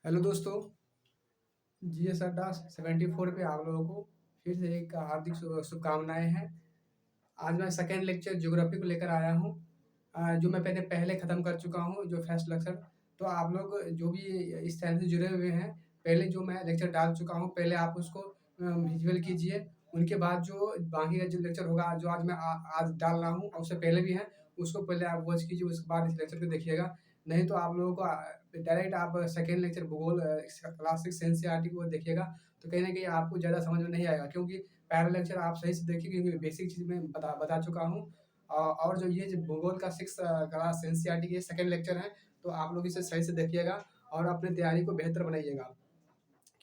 Hello दोस्तों, GS अड्डा 74 पे आप लोगों को फिर से एक हार्दिक शुभकामनाएं हैं। आज मैं सेकेंड लेक्चर ज्योग्राफी को लेकर आया हूँ, जो मैं पहले पहले ख़त्म कर चुका हूँ जो फर्स्ट लेक्चर। तो आप लोग जो भी इस चैनल से जुड़े हुए हैं, पहले जो मैं लेक्चर डाल चुका हूँ पहले आप उसको विजुअल कीजिए। उनके बाद जो बाकी का जो लेक्चर होगा जो आज मैं आज डाल रहा हूँ और उससे पहले भी है, उसको पहले आप वॉच कीजिए, उसके बाद इस लेक्चर को देखिएगा। नहीं तो आप लोगों को डायरेक्ट आप सेकेंड लेक्चर भूगोल क्लास 6 एनसीईआरटी को देखिएगा, तो कहीं न कहीं आपको ज़्यादा समझ में नहीं आएगा, क्योंकि पहला लेक्चर आप सही से देखिए क्योंकि बेसिक चीज़ मैं बता बता चुका हूँ। और जो ये जो भूगोल का 6 क्लास एनसीईआरटी के सेकंड लेक्चर है, तो आप लोग इसे सही से देखिएगा और अपनी तैयारी को बेहतर बनाइएगा।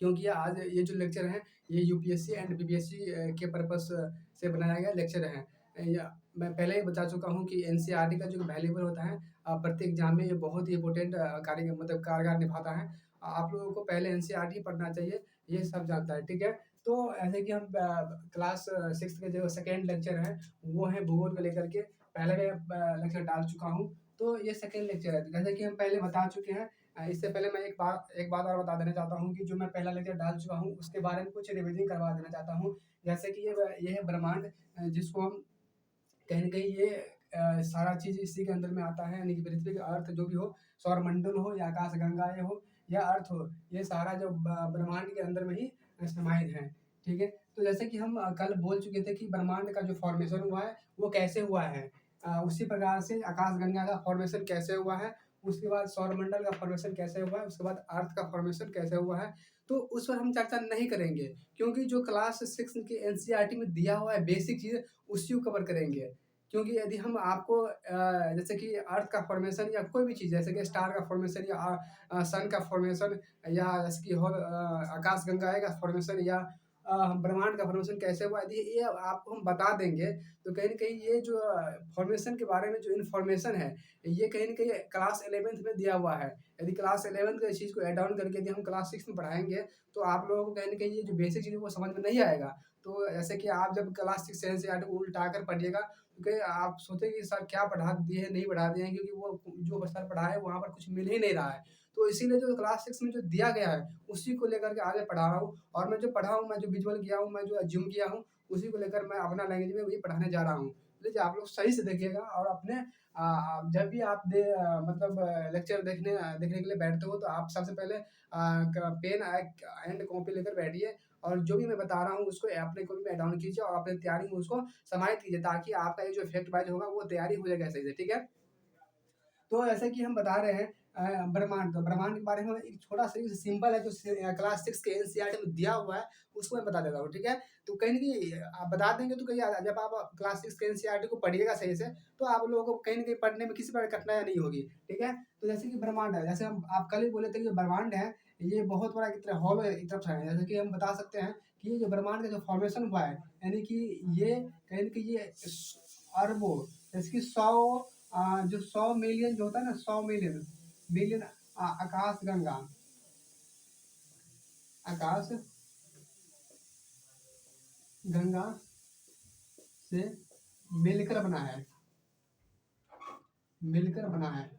क्योंकि आज ये जो लेक्चर हैं, ये यूपीएससी एंड बीपीएससी के पर्पस से बनाया गया लेक्चर है। या मैं पहले ही बता चुका हूँ कि एनसीईआरटी का जो वैल्यूएबल होता है, प्रत्येक एग्जाम में ये बहुत ही इम्पोर्टेंट कार्य मतलब कारगर निभाता है। आप लोगों को पहले एनसीईआरटी पढ़ना चाहिए, ये सब जानता है, ठीक है? तो ऐसे कि हम क्लास 6 के जो सेकंड लेक्चर है, वो है भूगोल को लेकर के। पहले मैं लेक्चर डाल चुका हूँ, तो ये सेकंड लेक्चर है। जैसे कि हम पहले बता चुके हैं, इससे पहले मैं एक बात और बता देना चाहता हूँ कि जो मैं पहला लेक्चर डाल चुका हूँ, उसके बारे में कुछ रिवीजन करवा देना चाहता हूँ। जैसे कि ये है ब्रह्मांड, जिसको हम कहीं न कहीं ये सारा चीज़ इसी के अंदर में आता है, यानी कि पृथ्वी का अर्थ जो भी हो, सौरमंडल हो या आकाशगंगाएँ हो या अर्थ हो, ये सारा जो ब्रह्मांड के अंदर में ही समाहित है, ठीक है? तो जैसे कि हम कल बोल चुके थे कि ब्रह्मांड का जो फॉर्मेशन हुआ है, वो कैसे हुआ है? उसी प्रकार से आकाशगंगा का फॉर्मेशन कैसे हुआ है, उसके बाद सौरमंडल का फॉर्मेशन कैसे हुआ है, उसके बाद अर्थ का फॉर्मेशन कैसे हुआ है, तो उस पर हम चर्चा नहीं करेंगे, क्योंकि जो क्लास 6 की एनसीईआरटी में दिया हुआ है बेसिक चीज़, उसी को कवर करेंगे। क्योंकि यदि हम आपको जैसे कि अर्थ का फॉर्मेशन या कोई भी चीज़ जैसे कि स्टार का फॉर्मेशन या सन का फॉर्मेशन या जैसे कि आकाशगंगा का फॉर्मेशन या ब्रह्मांड का फॉर्मेशन कैसे हुआ, यदि ये आपको हम बता देंगे, तो कहीं न कहीं ये जो फॉर्मेशन के बारे में जो इन्फॉर्मेशन है, ये कहीं न कहीं क्लास 11th में दिया हुआ है। यदि क्लास 11th के चीज़ को ऐड ऑन करके यदि हम क्लास 6 में पढ़ाएँगे, तो आप लोगों को कहीं न कहीं ये जो बेसिक चीज़ है वो समझ में नहीं आएगा। तो जैसे कि आप जब क्लास 6 एनसीईआरटी को उल्टा कर पढ़िएगा, क्योंकि आप सोचेंगे कि सर क्या पढ़ा दिए हैं, नहीं पढ़ा दिए हैं, क्योंकि वो जो सर पढ़ाए वहाँ पर कुछ मिल ही नहीं रहा है। तो इसीलिए जो क्लास 6 में जो दिया गया है, उसी को लेकर के आगे पढ़ा रहा हूँ, और मैं जो पढ़ा हूँ, मैं जो विजुअल किया हूँ, मैं जो अज़्यूम किया हूँ, उसी को लेकर मैं अपना लैंग्वेज में वही पढ़ाने जा रहा हूँ। देखिए आप लोग सही से देखिएगा और अपने जब भी आप मतलब लेक्चर देखने के लिए बैठते हो, तो आप सबसे पहले पेन एंड कॉपी लेकर बैठिए और जो भी मैं बता रहा हूँ उसको अपने कॉपी में डाउन कीजिए और अपनी तैयारी में उसको समाहित कीजिए, ताकि आपका ये जो इफेक्ट वाइज़ होगा वो तैयारी हो जाएगा सही से, ठीक है? तो ऐसे कि हम बता रहे हैं ब्रह्मांड, तो ब्रह्मांड के बारे में एक छोटा-सा ही सिंपल है जो क्लास 6 के एनसीईआरटी में दिया हुआ है, उसको मैं बता देता हूँ, ठीक है? तो कहीं न कहीं आप बता देंगे तो कहीं जब आप क्लास 6 के एनसीईआरटी को पढ़िएगा सही से, तो आप लोगों को कहीं न कहीं पढ़ने में किसी प्रकार की कठिनाई नहीं होगी, ठीक है? तो जैसे कि ब्रह्मांड है, जैसे हम आप कल ही बोले थे कि ब्रह्मांड है, ये बहुत बड़ा एक तरह हॉलो एक तरफ से है। जैसे कि हम बता सकते हैं कि ये जो ब्रह्मांड का जो फॉर्मेशन हुआ है, यानी कि ये कहीं न कहीं ये अरबों, जैसे कि 100 जो 100 मिलियन जो होता है ना, 100 मिलियन बिलियन आकाशगंगा, आकाश गंगा से मिलकर बना है, मिलकर बना है,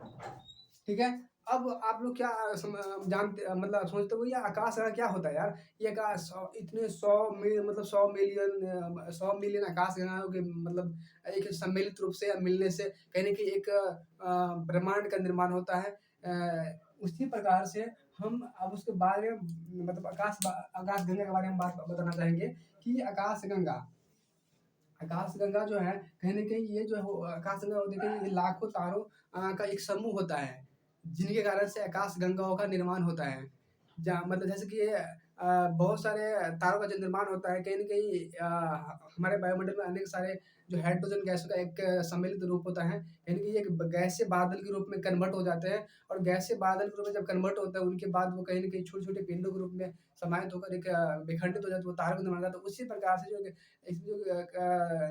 ठीक है? अब आप लोग क्या जानते मतलब सोचते हो ये आकाशगंगा क्या होता है यार? ये आकाश इतने 100 मतलब 100 मिलियन 100 मिलियन आकाशगंगाओं के मतलब एक सम्मिलित रूप से या मिलने से कहीं न कहीं एक ब्रह्मांड का निर्माण होता है। उसी प्रकार से हम अब उसके बारे में मतलब आकाशगंगा के बारे में बात बताना चाहेंगे कि आकाशगंगा जो है, कहीं न कहीं ये जो हो आकाशगंगा वो देखिए ये लाखों तारों का एक समूह होता है, जिनके कारण से आकाशगंगाओं का निर्माण होता है। जहाँ मतलब जैसे कि ये बहुत सारे तारों का जो निर्माण होता है, कहीं न कहीं हमारे वायुमंडल में अनेक सारे जो हाइड्रोजन गैसों का एक सम्मिलित रूप होता है, यानी कि ये एक गैसीय बादल के रूप में कन्वर्ट हो जाते हैं, और गैसीय बादल के रूप में जब कन्वर्ट होता है, उनके बाद वो कहीं न कहीं छोटे-छोटे पिंडों के रूप में समाहित होकर एक विखंडित हो जाते हैं, वो तारों का निर्माण होता है। तो उसी प्रकार से जो इसमें जो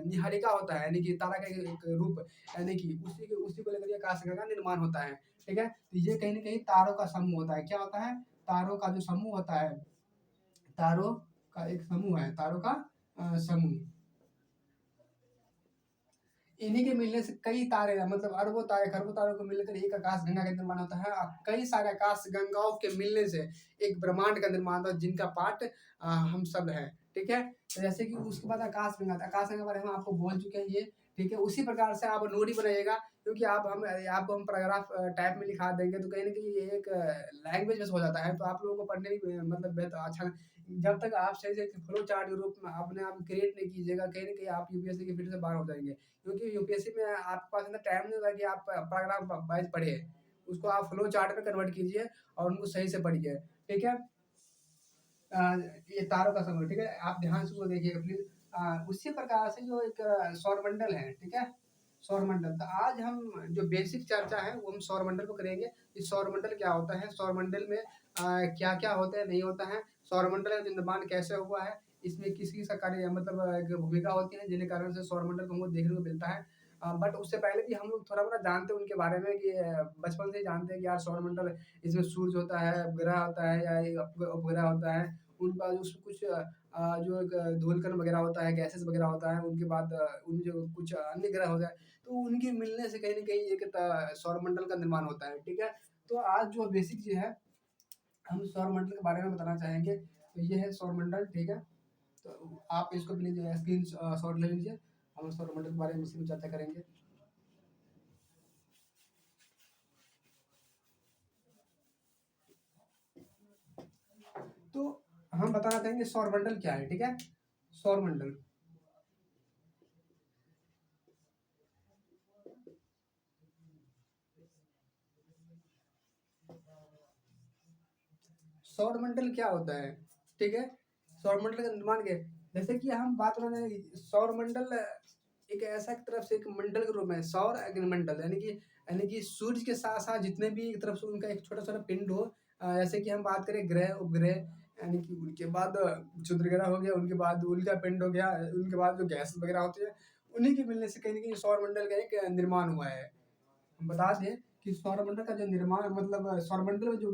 नीहारिका होता है, यानी कि तारा का एक रूप, यानी कि उसी को लेकर के आकाशगंगा का निर्माण होता है, ठीक है? तो ये कहीं न कहीं तारों का समूह होता है। क्या होता है? तारों का जो समूह होता है, तारों का एक समूह है, तारों का समूह। इन्हीं के मिलने से कई तारे मतलब अरबों तारे खरबों तारों को मिलकर एक आकाश गंगा का निर्माण होता है। कई सारे आकाश गंगाओं के मिलने से एक ब्रह्मांड का निर्माण होता है, जिनका पार्ट हम सब हैं। ठीक है, तो जैसे कि उसके बाद आकाश गंगा, आकाश गंगा के बारे में आपको बोल चुके हैं ये। ठीक है, उसी प्रकार से आप नोट ही बनाइएगा, क्योंकि आपको हम पैराग्राफ टाइप में लिखा देंगे तो कहीं ना कहीं ये एक लैंग्वेज में हो जाता है, तो आप लोगों को पढ़ने में मतलब बेहतर अच्छा। जब तक आप सही से फ्लो चार्ट के रूप में अपने आप क्रिएट नहीं कीजिएगा, कहीं ना कहीं आप यूपीएससी की फील्ड से बाहर हो जाएंगे, क्योंकि यूपीएससी में आपके पास इतना टाइम नहीं होता कि आप पैराग्राफ वाइज पढ़िए, उसको आप फ्लो चार्ट में कन्वर्ट कीजिए और उनको सही से पढ़िए। ठीक है, ये तारों का समूह। ठीक है, आप ध्यान से उसको देखिएगा प्लीज। उसी प्रकार से जो एक सौरमंडल है, ठीक है, सौरमंडल। तो आज हम जो बेसिक चर्चा है वो हम सौरमंडल को करेंगे। इस सौरमंडल क्या होता है, सौरमंडल में क्या क्या होता है, नहीं होता है, सौरमंडल का निर्माण कैसे हुआ है, इसमें किस किस का कार्य मतलब एक भूमिका होती है, जिनके कारण से सौरमंडल को हमको देखने को मिलता है। बट उससे पहले भी हम लोग थोड़ा बहुत जानते हैं उनके बारे में कि बचपन से ही जानते हैं कि यार सौरमंडल, इसमें सूरज होता है, ग्रह होता है, या एक उपग्रह होता है, उनके बाद उसमें कुछ जो एक धूलकण वगैरह होता है, गैसेस वगैरह होता है, उनके बाद उन जो कुछ अन्य ग्रह होता है, तो उनके मिलने से कहीं न कहीं एक सौरमंडल का निर्माण होता है। ठीक है? तो आज जो बेसिक चीज़ है, हम सौरमंडल के बारे में बताना चाहेंगे। तो ये है सौरमंडल, ठीक है? तो आप इसको प्लीज़ स्क्रीन शॉट ले लीजिए। हम सौरमंडल के बारे में इसी में चर्चा करेंगे। तो हम बताना चाहेंगे सौरमंडल क्या है, ठीक है? सौरमंडल। सौरमंडल क्या होता है, ठीक है? सौरमंडल का निर्माण क्या है? जैसे कि हम बात कर रहे हैं, सौरमंडल एक ऐसा एक तरफ से एक मंडल के रूप में, सौर अग्निमंडल, यानी कि सूर्य के साथ साथ जितने भी एक तरफ से उनका एक छोटा छोटा पिंड हो, जैसे कि हम बात करें ग्रह उपग्रह, यानी कि उनके बाद क्षुद्र ग्रह हो गया, उनके बाद उल्का पिंड हो गया, उनके बाद जो गैस वगैरह होती है, उन्हीं के मिलने से कहीं ना कहीं सौरमंडल का एक निर्माण हुआ है। हम बता दें कि सौरमंडल का जो निर्माण मतलब सौरमंडल में जो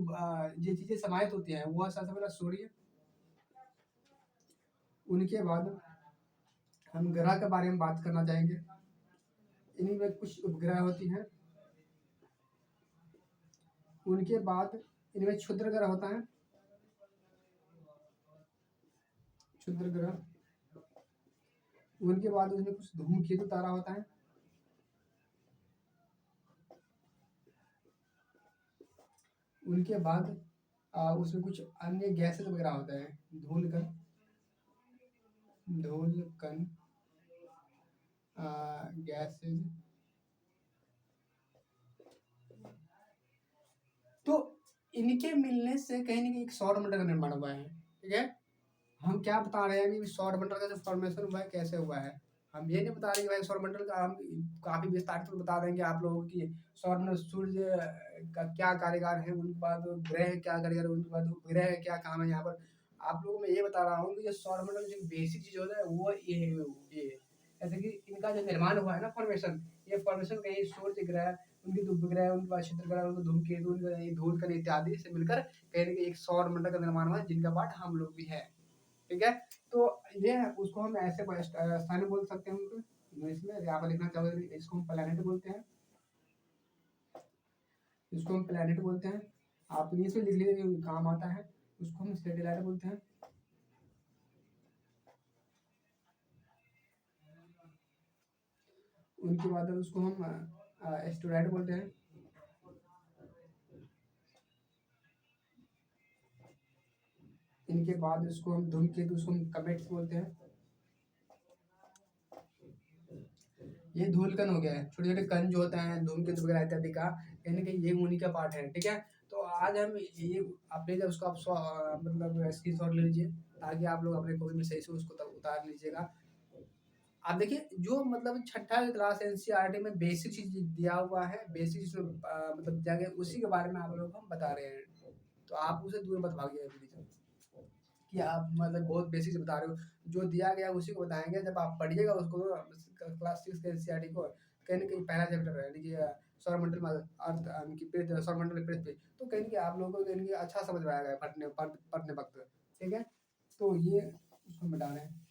ये चीजें समाहित होती हैं, वो सबसे पहला सूर्य, उनके बाद हम ग्रह के बारे में बात करना चाहेंगे। इन्हीं में कुछ उपग्रह होती हैं, उनके बाद इनमें क्षुद्र ग्रह होता है, क्षुद्र ग्रह, उनके बाद उसमें कुछ धूमकेतु तारा होता है, उनके बाद उसमें कुछ अन्य गैसेस वगैरह होता है, धूलकण, धूलकण गैसेस। तो इनके मिलने से कहीं ना कहीं एक सौरमंडल का निर्माण हुआ है। ठीक है, हम क्या बता रहे हैं कि सौरमंडल का जो फॉर्मेशन हुआ है कैसे हुआ है, हम ये नहीं बता रहे कि भाई सौरमंडल का हम काफी विस्तार से बता देंगे आप लोगों की सौरमंडल सूर्य का क्या कार्यकाल है, उनके बाद ग्रह क्या कार्यकाल है, उनके बाद ग्रह क्या काम है। यहाँ पर आप लोगों को मैं ये बता रहा हूँ कि जो सौरमंडल जो बेसिक चीज होता है वो ये जैसे कि इनका जो निर्माण हुआ है ना, फॉर्मेशन, ये फॉर्मेशन कहीं सूर्य ग्रह, उनके उपग्रह, उनके बाद क्षेत्र ग्रह, उनके धूमकेतु, उनके धूलकण इत्यादि से मिलकर कहीं ना कहीं एक सौरमंडल का निर्माण हुआ है, जिनका पार्ट हम लोग भी है। ठीक है, तो ये है, उसको हम ऐसे स्थान बोल सकते हैं उनको इंग्लिश में, यहाँ पर लिखना चाहोगे इसको हम प्लैनेट बोलते हैं, इसको हम प्लैनेट बोलते हैं। आप इंग्लिश में लिख लीजिए, काम आता है। उसको हम सैटेलाइट बोलते हैं, उनके बाद उसको हम एस्टेरॉइड बोलते हैं, इनके बाद उसको हम धूमकेतु, उसको हम कमेट्स बोलते हैं। ये धूलकण हो गया है, छोटे छोटे कण जो होते हैं धूमकेतु वगैरह इत्यादि का, कहीं ना कहीं ये उन्हीं का पार्ट है। ठीक है, तो आज हम ये आप ले जाए उसको आप मतलब स्क्रीन शॉट ले लीजिए, ताकि आप लोग अपने कॉपी में सही से उसको उतार लीजिएगा। आप देखिए जो मतलब छठा क्लास एनसीईआरटी में बेसिक चीज दिया हुआ है, बेसिक चीज मतलब दिया गया, उसी के बारे में आप लोगों को हम बता रहे हैं। तो आप उसे दूर मत भागिए प्लीज, कि आप मतलब बहुत बेसिक से बता रहे हो, जो दिया गया है उसी को बताएंगे। जब आप पढ़िएगा उसको क्लास 6 के एनसीईआरटी को, कहीं ना कहीं पहला चैप्टर है, यानी कि सौरमंडल में अर्थ, यानी कि सौरमंडल में पृथ्वी, तो कहीं ना कहीं आप लोगों को कहीं ना कहीं अच्छा समझ में आएगा पढ़ने वक्त। ठीक है, तो ये उसको मिटा रहे हैं।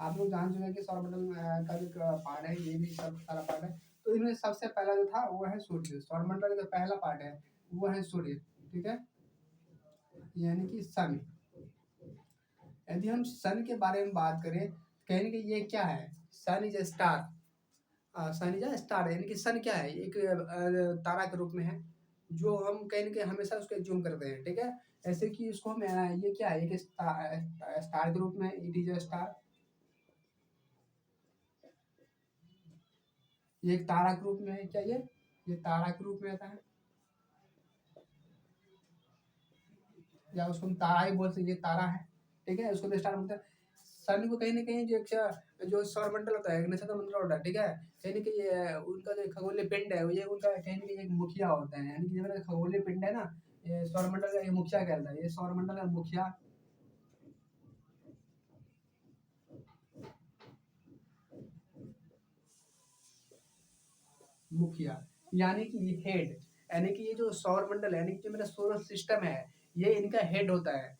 आप लोग जान चुके हैं कि सौरमंडल का जो पार्ट है ये भी सब सारा पार्ट है। तो इनमें सबसे पहला जो था वो है सूर्य। सौरमंडल का जो पहला पार्ट है वो है सूर्य, ठीक है, यानी कि सन। यदि हम सन के बारे में बात करें कहेंगे कि ये क्या है, sun is a star. Sun is a star यानी कि सन क्या है, एक तारा के रूप में है जो हम कहेंगे कि हमेशा उसको जूम करते हैं, ठीक है। ऐसे कि इसको हम ये क्या है, एक स्टार के रूप में, इट इज ए स्टार। ये एक तारा के रूप में है, क्या ये तारा के रूप में आता है, या उसको हम तारा ही बोल सकते, ये तारा है, ठीक है, उसको तो स्टार बोलते हैं। सन को कहीं ना कहीं जो जो सौरमंडल होता है, एक नक्षत्र मंडल होता है, ठीक है, कहीं ना कहीं उनका जो खगोलीय पिंड है ये उनका कहीं ना कहीं एक मुखिया होता है, यानी कि जो खगोलीय पिंड है ना, ये सौरमंडल का एक मुखिया कहलाता है, ये सौरमंडल का मुखिया, मुखिया यानी कि हेड, यानी कि ये जो सौरमंडल है, यानी कि जो मेरा सोलर सिस्टम है ये इनका हेड होता है,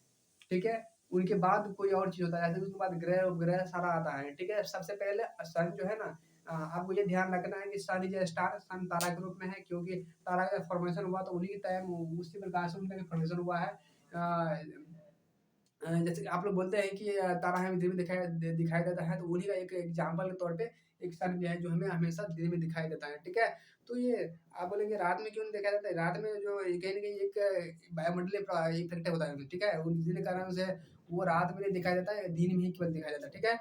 ठीक है। उनके बाद कोई और चीज होता है, जैसे उसके बाद ग्रह उपग्रह सारा आता है, ठीक है। सबसे पहले सन जो है ना, आपको ये ध्यान रखना है कि सन इज स्टार, सन तारा के रूप में है, क्योंकि तारा का फॉर्मेशन हुआ तो उन्हीं के टाइम उसी प्रकार से उनका फॉर्मेशन हुआ है। जैसे कि आप लोग बोलते हैं कि तारा हमें दिन में दिखाई देता है, तो उन्हीं का एक एग्जाम्पल के तौर पे एक सन भी है जो हमें हमेशा दिन में दिखाई देता है, ठीक है। तो ये आप बोलेंगे रात में क्यों नहीं दिखाई देता है, रात में जो कहीं ना कहीं एक वायुमंडलीय इफेक्ट होता है, ठीक है, जिन कारण से वो रात में नहीं दिखाई देता है, दिन में ही केवल दिखाई देता है, ठीक है।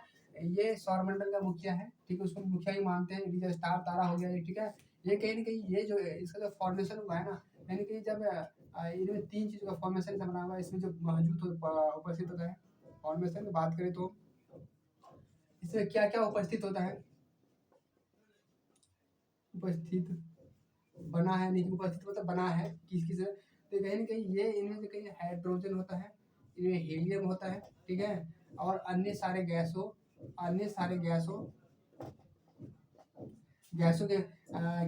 ये सौरमंडल का मुखिया है, ठीक है, उसको मुखिया ही मानते हैं, इट इज स्टार, तारा हो गया ये, ठीक है। ये कहीं ना कहीं ये जो इसका जो फॉर्मेशन हुआ है ना, यानी कि जब इनमें तीन चीज़ों का फॉर्मेशन से बना हुआ है, इसमें जो मौजूद उपस्थित होता है, फॉर्मेशन की बात करें तो इसमें क्या क्या उपस्थित होता है, उपस्थित बना है, नहीं उपस्थित मतलब बना है किस किस, तो कहीं ना कहीं ये इनमें से कहीं हाइड्रोजन होता है, इनमें हीलियम होता है, ठीक है, और अन्य सारे गैसों के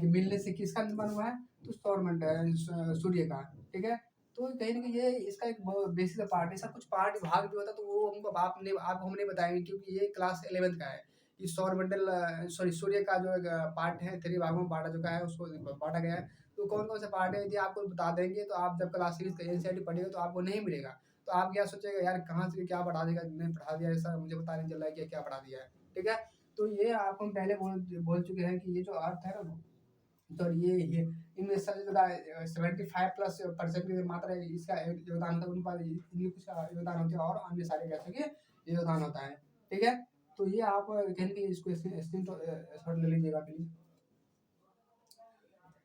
मिलने से किसका निर्माण हुआ है, तो सौरमंडल सूर्य का, ठीक है। तो कहीं ना कहीं ये इसका एक बेसिक पार्ट है, सब कुछ पार्ट भाग भी होता है, तो वो हमको आपको हम नहीं बताएंगे क्योंकि ये क्लास 11th का है। ये सौरमंडल सॉरी सूर्य का जो एक पार्ट है 3 भागों में बांटा चुका है, उसको बांटा गया है। तो कौन कौन से पार्ट है यदि आपको बता देंगे तो आप जब क्लास 6 एनसीईआरटी पढ़ेगा तो आपको नहीं मिलेगा। तो आप क्या सोचेगा यार कहाँ से क्या पढ़ा देगा, नहीं पढ़ा दिया ऐसा मुझे पता नहीं चल रहा है कि क्या पढ़ा दिया है, ठीक है। तो ये आपको हम पहले बोल चुके हैं कि ये जो अर्थ है ना, तो ये इनमें सबसे ज़्यादा 75% की मात्रा है, इसका योगदान होता है, उनका इनकी कुछ योगदान होते हैं और अन्य सारे गैसों के योगदान होता है, ठीक है। तो ये आप कहेंगे कि इसको स्क्रीन शॉट ले लीजिएगा प्लीज।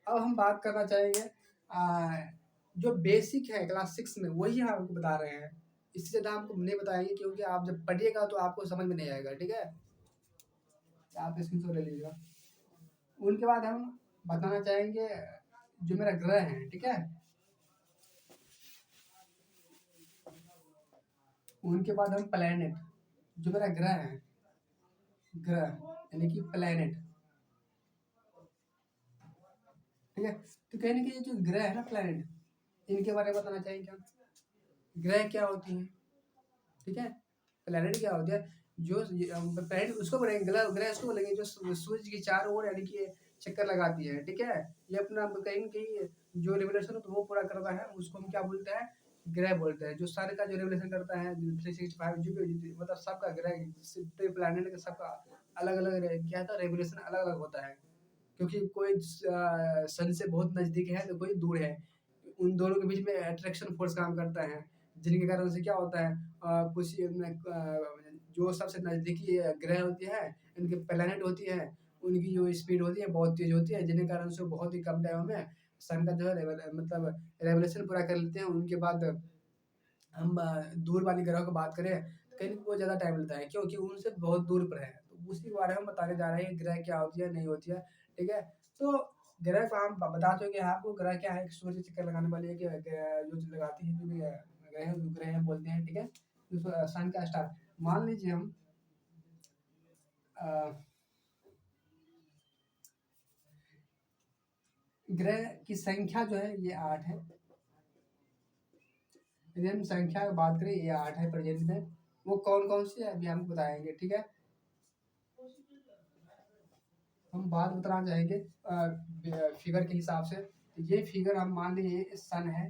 अब हम बात करना चाहेंगे जो बेसिक है क्लास 6 में वही हम आपको बता रहे हैं, इससे ज़्यादा हमको नहीं बताएंगे क्योंकि आप जब पढ़िएगा तो आपको समझ में नहीं आएगा, ठीक है। आप स्क्रीन शॉट ले लीजिएगा। उनके बाद हम बताना चाहेंगे जो मेरा ग्रह है, ठीक है, उनके बाद हम प्लैनेट, जो मेरा ग्रह है, ग्रह यानी कि प्लैनेट, ठीक है। तो कहने की ये जो ग्रह है ना प्लैनेट, इनके बारे में बताना चाहेंगे हम, ग्रह क्या होती हैं, ठीक है, प्लैनेट क्या होती है, जो प्लैनेट उसको बोलेंगे, ग्रह ग्रह उसको बोलेंगे जो सूरज की चारों ओर यानी कि चक्कर लगाती है, ठीक है। ये अपना कहीं न कहीं जो रेवोल्यूशन होता है वो पूरा करता है, उसको हम क्या बोलते हैं, ग्रह बोलते हैं। जो सन का जो रेवोल्यूशन करता है 365 जो भी मतलब सबका ग्रह जितने प्लैनेट का सबका अलग-अलग क्या था रेवोल्यूशन अलग-अलग होता है। क्योंकि कोई सन से बहुत नज़दीक है तो कोई दूर है। उन दोनों के बीच में अट्रैक्शन फ़ोर्स काम करता है, जिनके कारण से क्या होता है कुछ जो सबसे नज़दीकी ग्रह होती है, इनकी प्लैनेट होती है, उनकी जो स्पीड होती है बहुत तेज़ होती है, जिनके कारण से वो बहुत ही कम टाइम में सन का जो है मतलब रेवोल्यूशन पूरा कर लेते हैं। उनके बाद हम दूर वाली ग्रहों की बात करें तो कहीं वो ज़्यादा टाइम लेता है क्योंकि उनसे बहुत दूर पर है। तो उसी के बारे में हम बताने जा रहे हैं ग्रह क्या होती है, नहीं होती है, ठीक है। तो ग्रह को हम बता चुके हैं आपको, ग्रह क्या है, एक सूर्य चक्कर लगाने वाली एक जो लगाती है जो भी ग्रह हैं बोलते हैं, ठीक है। जो सन का स्टार मान लीजिए हम अ, ग्रह की संख्या जो है ये 8 है। यदि हम संख्या की बात करें ये 8 है प्रेजेंट में। वो कौन-कौन सी है अभी हम बताएँगे, ठीक है। हम बात बताना चाहेंगे फिगर के हिसाब से। ये फिगर हम मान लीजिए सन है,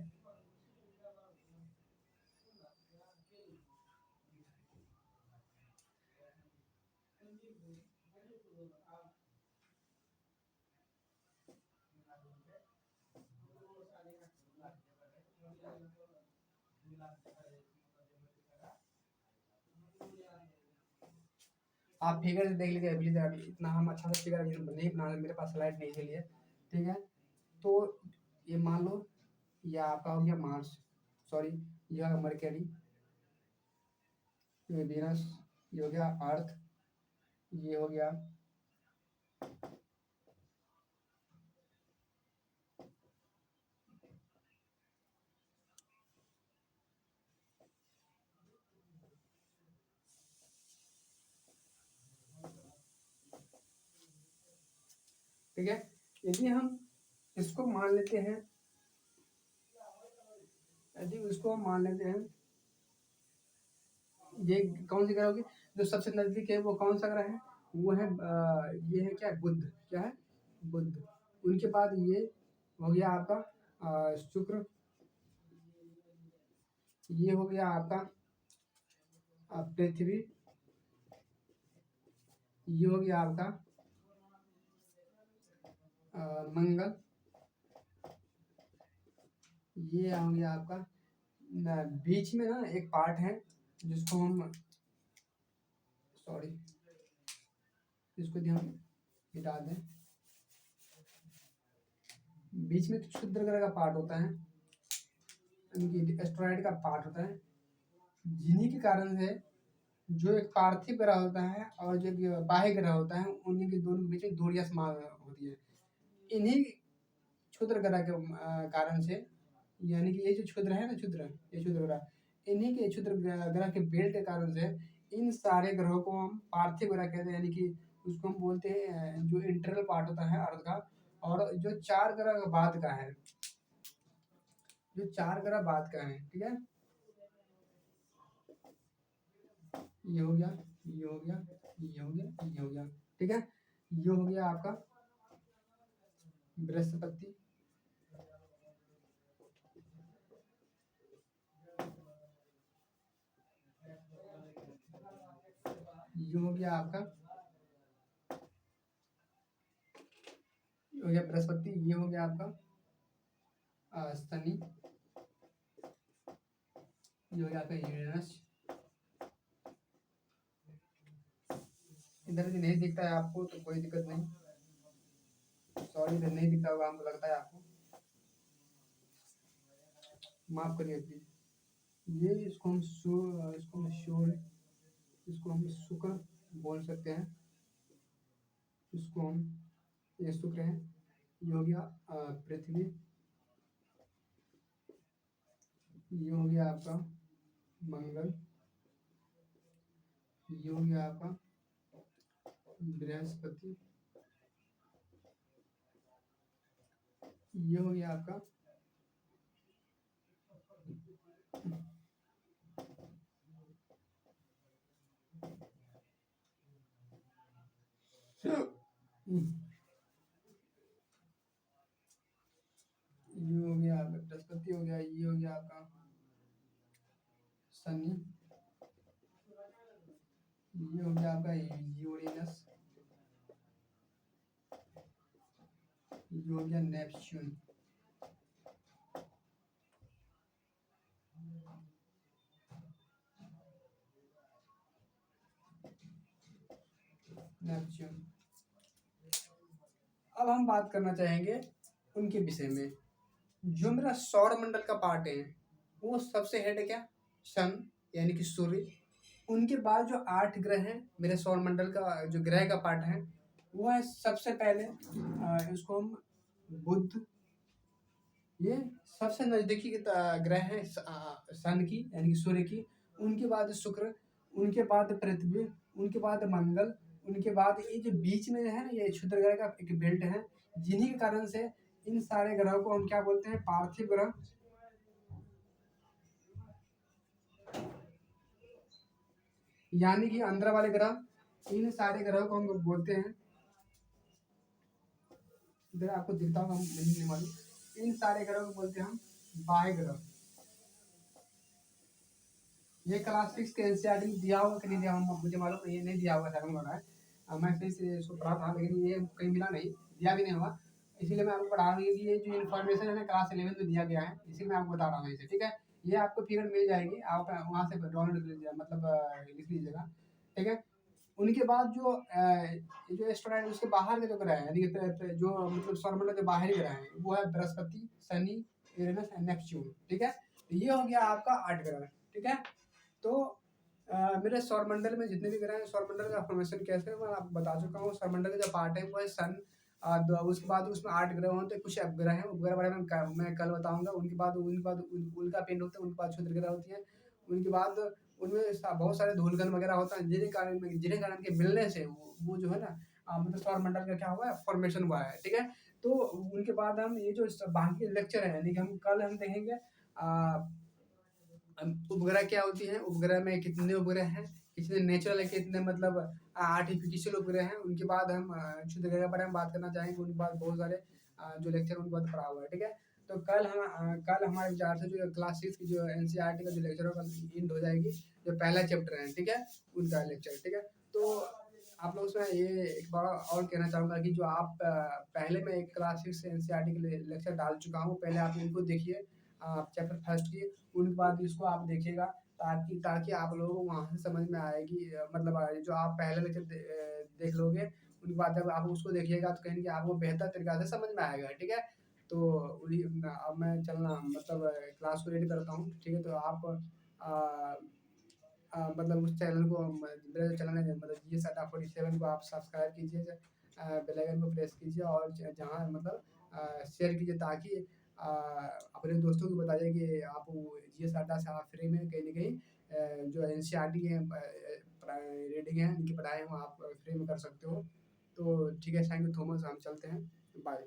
आप फिगर से देख लीजिए प्लीज। अभी इतना हम अच्छा सा फिगर अभी नहीं बना, मेरे पास स्लाइड नहीं के लिए, ठीक है। तो ये मान लो ये आपका हो गया मार्स, सॉरी ये हो गया मरकरी, ये वीनस, ये हो गया अर्थ, ये हो गया ठीक है। यदि हम इसको मान लेते हैं, यदि इसको हम मान लेते हैं, ये कौन सी ग्रह होगी जो सबसे नजदीक है, वो कौन सा ग्रह है, वो है ये है क्या, बुध, क्या है, बुध। उनके बाद ये हो गया आपका शुक्र, ये हो गया आपका पृथ्वी, ये हो गया आपका मंगल, ये हो गया आपका बीच में ना एक पार्ट है जिसको हम, सॉरी इसको भी हम मिटा दें, बीच में क्षुद्र ग्रह का पार्ट होता है, इनकी एस्ट्रॉयड का पार्ट होता है, जिन्हीं के कारण से जो एक पार्थिव ग्रह होता है और जो एक बाह्य ग्रह होता है, उन्हीं के दोनों के बीच में दूरियां समान होती है। इन्हीं क्षुद्र ग्रह के कारण से, यानी कि ये जो क्षुद्र है ना, क्षुद्र, ये क्षुद्र ग्रह, इन्हीं के क्षुद्र ग्रह के बेल्ट के कारण से इन सारे ग्रहों को हम पार्थिव ग्रह कहते हैं, यानी कि उसको हम बोलते हैं जो इंटरनल पार्ट होता है अर्थ का। और जो 4 ग्रह बाद का है, जो 4 ग्रह बाद का है, ठीक है, ये हो गया, ये हो गया, ये हो गया, ये हो गया, ठीक है। ये हो गया आपका बृहस्पति, ये हो गया आपका, ये हो गया बृहस्पति, ये हो गया आपका शनि, ये हो गया आपका यूरेनस। इधर भी नहीं दिखता है आपको तो कोई दिक्कत नहीं, सॉरी इधर नहीं दिखता होगा हमको लगता है आपको, माफ करिए प्लीज। ये इसको हम इसको हम शुक्र बोल सकते हैं, इसको हम, ये शुक्र है, ये हो गया पृथ्वी, ये हो गया आपका मंगल, ये हो गया आपका बृहस्पति, ये हो गया आपका ये हो गया आपका बृहस्पति, हो गया, ये हो गया आपका शनि, ये हो गया आपका यूरेनस, ये हो गया नेपच्यून, नेपच्यून। अब हम बात करना चाहेंगे उनके विषय में। जो मेरा सौर मंडल का पार्ट है, वो सबसे हेड है क्या, सन, यानी कि सूर्य। उनके बाद जो 8 ग्रह हैं मेरे सौर मंडल का, जो ग्रह का पार्ट है, वो है सबसे पहले इसको हम बुध, ये सबसे नजदीकी ग्रह है सन की, यानी कि सूर्य की। उनके बाद शुक्र, उनके बाद पृथ्वी, उनके बाद मंगल, उनके बाद ये जो बीच में है ना, ये क्षुद्र ग्रह का एक बेल्ट है, जिन्हीं के कारण से इन सारे ग्रहों को हम क्या बोलते हैं, पार्थिव ग्रह, यानी कि अंदर वाले ग्रह, इन सारे ग्रहों को हम बोलते हैं इधर आपको दिखता होगा, मुझे नहीं मालूम। इन सारे ग्रहों को बोलते हैं हम बाह्य ग्रह। ये क्लास 6 के एनसीईआरटी में दिया होगा कि नहीं दिया होगा मुझे मालूम नहीं, ये नहीं दिया होगा शायद, लग रहा है। मैं फिर से इसको पढ़ा था लेकिन ये कहीं मिला नहीं, दिया भी नहीं होगा। इसीलिए मैं आपको पढ़ा रहा हूँ कि ये जो इन्फॉर्मेशन है ना क्लास 11 में दिया गया है, इसीलिए मैं आपको बता रहा हूँ इसे, ठीक है। ये आपको फिगर मिल जाएगी, आप वहाँ से डाउनलोड कर लीजिएगा, मतलब लिख लीजिएगा, ठीक है। उनके बाद जो स्टूडेंट उसके बाहर के जो ग्रह हैं, यानी कि जो मतलब सौरमंडल के बाहरी ग्रह हैं, वो है Brihaspati, Shani, Uranus and Neptune, ठीक है। तो ये हो गया आपका 8 ग्रह, ठीक है। तो मेरे सौरमंडल में जितने भी ग्रह हैं, सौरमंडल का फॉर्मेशन कैसे है मैं आपको बता चुका हूँ। सौरमंडल का जो पार्ट है वो है सन, उसके बाद उसमें 8 ग्रह होते हैं, कुछ उपग्रह हैं, उपग्रह के बारे में मैं कल बताऊंगा। उनके बाद उल्का पिंड होते हैं, उनके बाद क्षुद्र ग्रह होती हैं, उनके बाद उनमें बहुत सारे धूलकण वगैरह होता है, जिन्हें कारण के मिलने से वो जो है ना मतलब सौरमंडल का क्या हुआ है, फॉर्मेशन हुआ है, ठीक है। तो उनके बाद हम ये जो बाकी लेक्चर है, यानी कि हम देखेंगे उपग्रह क्या होती है, उपग्रह में कितने उपग्रह हैं, कितने नेचुरल है, कितने मतलब आर्टिफिशियल उपग्रह हैं। उनके बाद हम क्षुद्र ग्रह के बारे में बात करना चाहेंगे। उनके बाद बहुत सारे जो लेक्चर उनके बाद पढ़ा हुआ है, ठीक है। तो कल हमारे विचार से जो क्लास 6 की जो एनसीईआरटी का जो लेक्चर होगा एंड हो जाएगी। जो पहला चैप्टर है, ठीक है, उनका लेक्चर, ठीक है। तो आप लोग उसमें ये एक बार और कहना चाहूँगा कि जो आप पहले मैं एक क्लास 6 एनसीईआरटी के लेक्चर डाल चुका हूँ, पहले आप इनको देखिए, चैप्टर फर्स्ट की। उनके बाद इसको आप देखिएगा, ताकि ताकि आप लोगों को वहाँ से समझ में आएगी, मतलब जो आप पहले लेक्चर देख लोगे, उनके बाद जब आप उसको देखिएगा तो कहीं कि आपको बेहतर तरीक़ा से समझ में आएगा, ठीक है। तो अब मैं चलना मतलब क्लास को रेडी करता हूँ, ठीक है। तो आप मतलब उस चैनल को मेरा जो चैनल है मतलब GS अड्डा 47 को आप सब्सक्राइब कीजिए, बेल आइकन को प्रेस कीजिए और जहाँ मतलब शेयर कीजिए, ताकि अपने दोस्तों को बताइए कि आप GS अड्डा से आप फ्री में कहीं न कहीं जो एनसीईआरटी है रीडिंग है, इनकी पढ़ाई है वो आप फ्री में कर सकते हो। तो ठीक है, थैंक यू सो मच, हम चलते हैं, बाय।